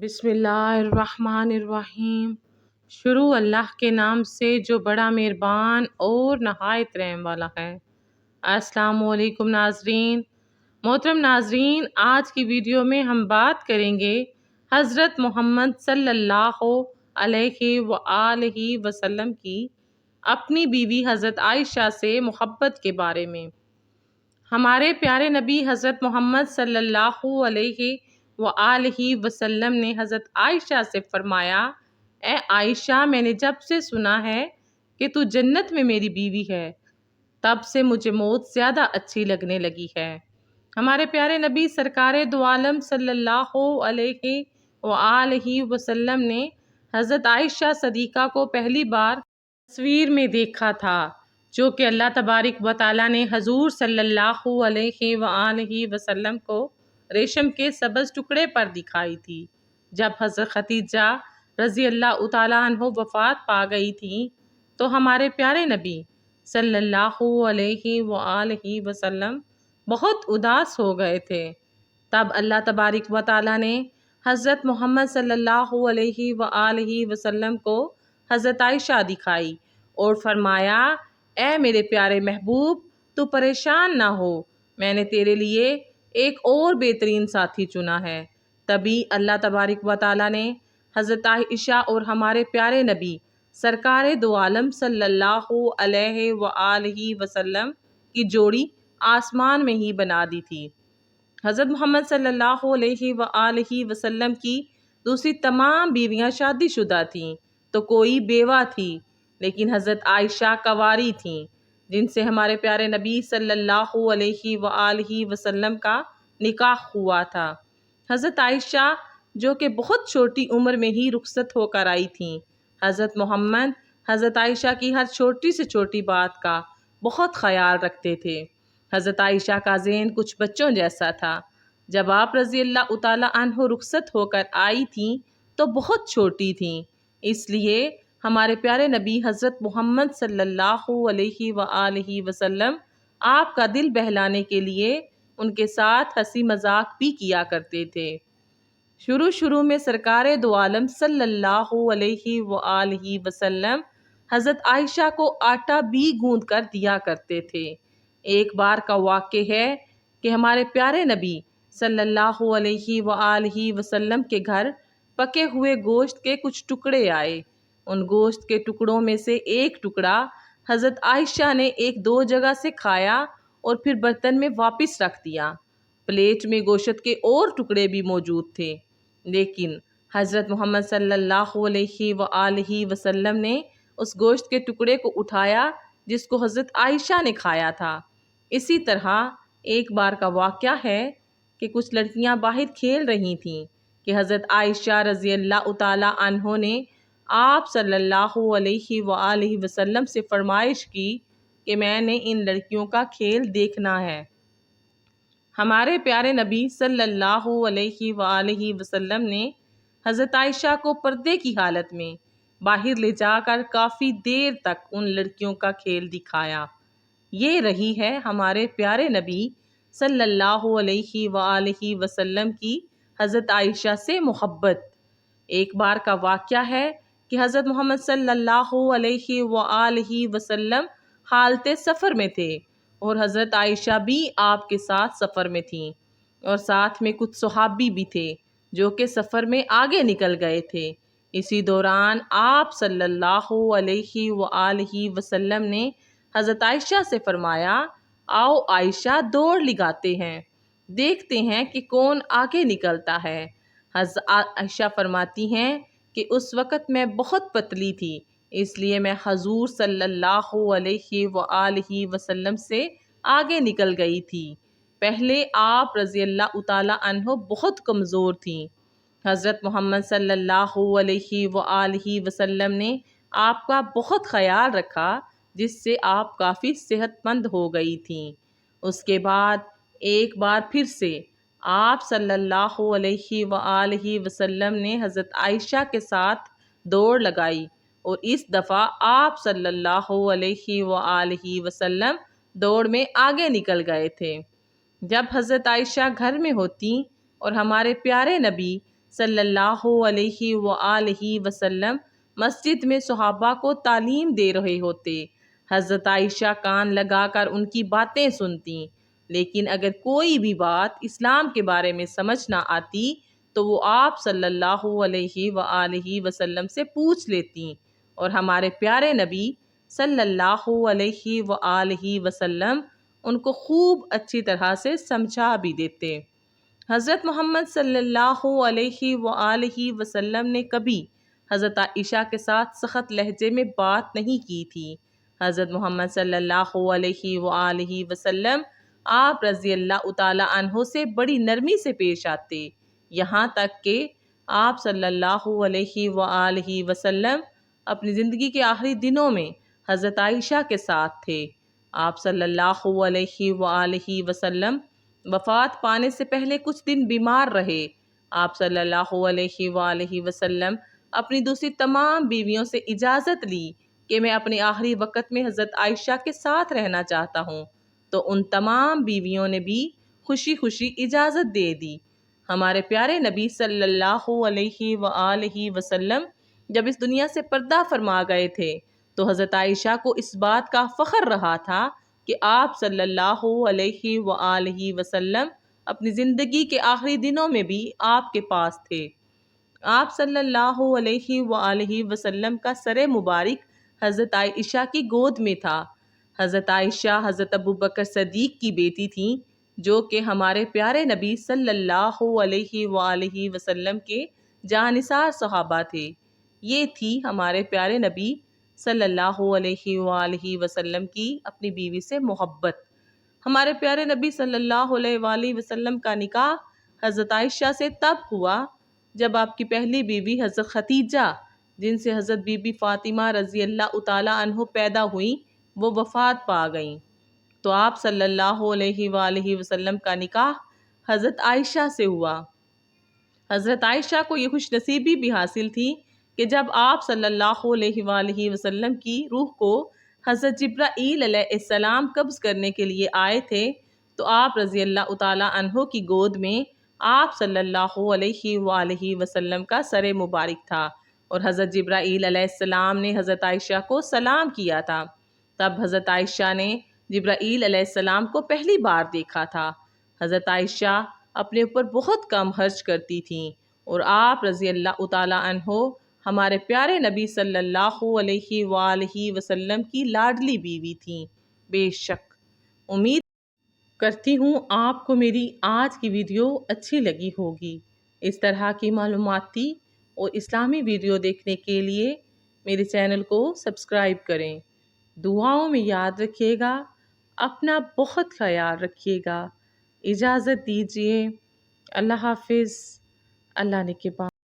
بسم اللہ الرحمن الرحیم۔ شروع اللہ کے نام سے جو بڑا مہربان اور نہایت رحم والا ہے۔ السلام علیکم ناظرین۔ محترم ناظرین، آج کی ویڈیو میں ہم بات کریں گے حضرت محمد صلی اللہ علیہ وآلہ وسلم کی اپنی بیوی حضرت عائشہ سے محبت کے بارے میں۔ ہمارے پیارے نبی حضرت محمد صلی اللہ علیہ وآلہ وسلم نے حضرت عائشہ سے فرمایا، اے عائشہ، میں نے جب سے سنا ہے کہ تو جنت میں میری بیوی ہے، تب سے مجھے موت زیادہ اچھی لگنے لگی ہے۔ ہمارے پیارے نبی سرکار دو عالم صلی اللہ علیہ وآلہ وسلم نے حضرت عائشہ صدیقہ کو پہلی بار تصویر میں دیکھا تھا، جو کہ اللہ تبارک و تعالیٰ نے حضور صلی اللہ علیہ وآلہ وسلم کو ریشم کے سبز ٹکڑے پر دکھائی تھی۔ جب حضرت خدیجہ رضی اللہ تعالیٰ عنہ وفات پا گئی تھیں تو ہمارے پیارے نبی صلی اللہ علیہ وآلہ وسلم بہت اداس ہو گئے تھے۔ تب اللہ تبارک و تعالیٰ نے حضرت محمد صلی اللہ علیہ وآلہ وسلم کو حضرت عائشہ دکھائی اور فرمایا، اے میرے پیارے محبوب، تو پریشان نہ ہو، میں نے تیرے لیے ایک اور بہترین ساتھی چنا ہے۔ تبھی اللہ تبارک و تعالیٰ نے حضرت عائشہ اور ہمارے پیارے نبی سرکار دو عالم صلی اللہ علیہ وآلہ وسلم کی جوڑی آسمان میں ہی بنا دی تھی۔ حضرت محمد صلی اللہ علیہ وآلہ وسلم کی دوسری تمام بیویاں شادی شدہ تھیں تو کوئی بیوہ تھی، لیکن حضرت عائشہ کنواری تھیں، جن سے ہمارے پیارے نبی صلی اللہ علیہ وآلہ وسلم کا نکاح ہوا تھا۔ حضرت عائشہ جو کہ بہت چھوٹی عمر میں ہی رخصت ہو کر آئی تھیں، حضرت محمد حضرت عائشہ کی ہر چھوٹی سے چھوٹی بات کا بہت خیال رکھتے تھے۔ حضرت عائشہ کا ذہن کچھ بچوں جیسا تھا۔ جب آپ رضی اللہ تعالیٰ عنہ رخصت ہو کر آئی تھیں تو بہت چھوٹی تھیں، اس لیے ہمارے پیارے نبی حضرت محمد صلی اللہ علیہ وآلہ وسلم آپ کا دل بہلانے کے لیے ان کے ساتھ ہنسی مذاق بھی کیا کرتے تھے۔ شروع میں سرکار دو عالم صلی اللہ علیہ وآلہ وسلم حضرت عائشہ کو آٹا بھی گوندھ کر دیا کرتے تھے۔ ایک بار کا واقعہ ہے کہ ہمارے پیارے نبی صلی اللہ علیہ وآلہ وسلم کے گھر پکے ہوئے گوشت کے کچھ ٹکڑے آئے۔ ان گوشت کے ٹکڑوں میں سے ایک ٹکڑا حضرت عائشہ نے ایک دو جگہ سے کھایا اور پھر برتن میں واپس رکھ دیا۔ پلیٹ میں گوشت کے اور ٹکڑے بھی موجود تھے، لیکن حضرت محمد صلی اللہ علیہ وآلہ وسلم نے اس گوشت کے ٹکڑے کو اٹھایا جس کو حضرت عائشہ نے کھایا تھا۔ اسی طرح ایک بار کا واقعہ ہے کہ کچھ لڑکیاں باہر کھیل رہی تھیں کہ حضرت عائشہ رضی اللہ تعالیٰ عنہ نے آپ صلی اللہ علیہ وآلہ وسلم سے فرمائش کی کہ میں نے ان لڑکیوں کا کھیل دیکھنا ہے۔ ہمارے پیارے نبی صلی اللہ علیہ وآلہ وسلم نے حضرت عائشہ کو پردے کی حالت میں باہر لے جا کر کافی دیر تک ان لڑکیوں کا کھیل دکھایا۔ یہ رہی ہے ہمارے پیارے نبی صلی اللہ علیہ وآلہ وسلم کی حضرت عائشہ سے محبت۔ ایک بار کا واقعہ ہے کہ حضرت محمد صلی اللہ علیہ وآلہ وسلم حالت سفر میں تھے اور حضرت عائشہ بھی آپ کے ساتھ سفر میں تھیں، اور ساتھ میں کچھ صحابی بھی تھے جو کہ سفر میں آگے نکل گئے تھے۔ اسی دوران آپ صلی اللہ علیہ وآلہ وسلم نے حضرت عائشہ سے فرمایا، آؤ عائشہ دوڑ لگاتے ہیں، دیکھتے ہیں کہ کون آگے نکلتا ہے۔ حضرت عائشہ فرماتی ہیں کہ اس وقت میں بہت پتلی تھی، اس لیے میں حضور صلی اللہ علیہ وآلہ وسلم سے آگے نکل گئی تھی۔ پہلے آپ رضی اللہ تعالیٰ عنہ بہت کمزور تھیں۔ حضرت محمد صلی اللہ علیہ وآلہ وسلم نے آپ کا بہت خیال رکھا، جس سے آپ کافی صحت مند ہو گئی تھیں۔ اس کے بعد ایک بار پھر سے آپ صلی اللہ علیہ وآلہ وسلم نے حضرت عائشہ کے ساتھ دوڑ لگائی، اور اس دفعہ آپ صلی اللہ علیہ وآلہ وسلم دوڑ میں آگے نکل گئے تھے۔ جب حضرت عائشہ گھر میں ہوتی اور ہمارے پیارے نبی صلی اللہ علیہ وآلہ وسلم مسجد میں صحابہ کو تعلیم دے رہے ہوتے۔ حضرت عائشہ کان لگا کر ان کی باتیں سنتی، لیکن اگر کوئی بھی بات اسلام کے بارے میں سمجھ نہ آتی تو وہ آپ صلی اللہ علیہ وآلہ وسلم سے پوچھ لیتی، اور ہمارے پیارے نبی صلی اللہ علیہ وآلہ وسلم ان کو خوب اچھی طرح سے سمجھا بھی دیتے۔ حضرت محمد صلی اللہ علیہ وآلہ وسلم نے کبھی حضرت عائشہ کے ساتھ سخت لہجے میں بات نہیں کی تھی۔ حضرت محمد صلی اللہ علیہ وآلہ وسلم آپ رضی اللہ تعالی عنہ سے بڑی نرمی سے پیش آتے، یہاں تک کہ آپ صلی اللہ علیہ وآلہ وسلم اپنی زندگی کے آخری دنوں میں حضرت عائشہ کے ساتھ تھے۔ آپ صلی اللہ علیہ وآلہ وسلم وفات پانے سے پہلے کچھ دن بیمار رہے۔ آپ صلی اللہ علیہ وآلہ وسلم اپنی دوسری تمام بیویوں سے اجازت لی کہ میں اپنے آخری وقت میں حضرت عائشہ کے ساتھ رہنا چاہتا ہوں، تو ان تمام بیویوں نے بھی خوشی خوشی اجازت دے دی۔ ہمارے پیارے نبی صلی اللہ علیہ وآلہ وسلم جب اس دنیا سے پردہ فرما گئے تھے تو حضرت عائشہ کو اس بات کا فخر رہا تھا کہ آپ صلی اللہ علیہ وآلہ وسلم اپنی زندگی کے آخری دنوں میں بھی آپ کے پاس تھے۔ آپ صلی اللہ علیہ وآلہ وسلم کا سر مبارک حضرت عائشہ کی گود میں تھا۔ حضرت عائشہ حضرت ابوبکر صدیق کی بیٹی تھیں، جو کہ ہمارے پیارے نبی صلی اللہ علیہ وآلہ وسلم کے جانثار صحابہ تھے۔ یہ تھی ہمارے پیارے نبی صلی اللہ علیہ وآلہ وسلم کی اپنی بیوی سے محبت۔ ہمارے پیارے نبی صلی اللہ علیہ وآلہ وسلم کا نکاح حضرت عائشہ سے تب ہوا جب آپ کی پہلی بیوی حضرت ختیجہ، جن سے حضرت بی بی فاطمہ رضی اللہ تعالی عنہ پیدا ہوئیں، وہ وفات پا گئیں، تو آپ صلی اللہ علیہ وآلہ وسلم کا نکاح حضرت عائشہ سے ہوا۔ حضرت عائشہ کو یہ خوش نصیبی بھی حاصل تھی کہ جب آپ صلی اللہ علیہ وآلہ وسلم کی روح کو حضرت جبرائیل علیہ السلام قبض کرنے کے لیے آئے تھے تو آپ رضی اللہ تعالی عنہ کی گود میں آپ صلی اللہ علیہ وآلہ وسلم کا سر مبارک تھا، اور حضرت جبرائیل علیہ السلام نے حضرت عائشہ کو سلام کیا تھا۔ تب حضرت عائشہ نے جبرائیل علیہ السلام کو پہلی بار دیکھا تھا۔ حضرت عائشہ اپنے اوپر بہت کم خرچ کرتی تھیں، اور آپ رضی اللہ تعالی عنہ ہمارے پیارے نبی صلی اللہ علیہ وآلہ وسلم کی لاڈلی بیوی تھیں۔ بے شک امید کرتی ہوں آپ کو میری آج کی ویڈیو اچھی لگی ہوگی۔ اس طرح کی معلوماتی اور اسلامی ویڈیو دیکھنے کے لیے میرے چینل کو سبسکرائب کریں۔ دعاؤں میں یاد رکھیے گا، اپنا بہت خیال رکھیے گا۔ اجازت دیجیے، اللہ حافظ، اللہ نگہبان۔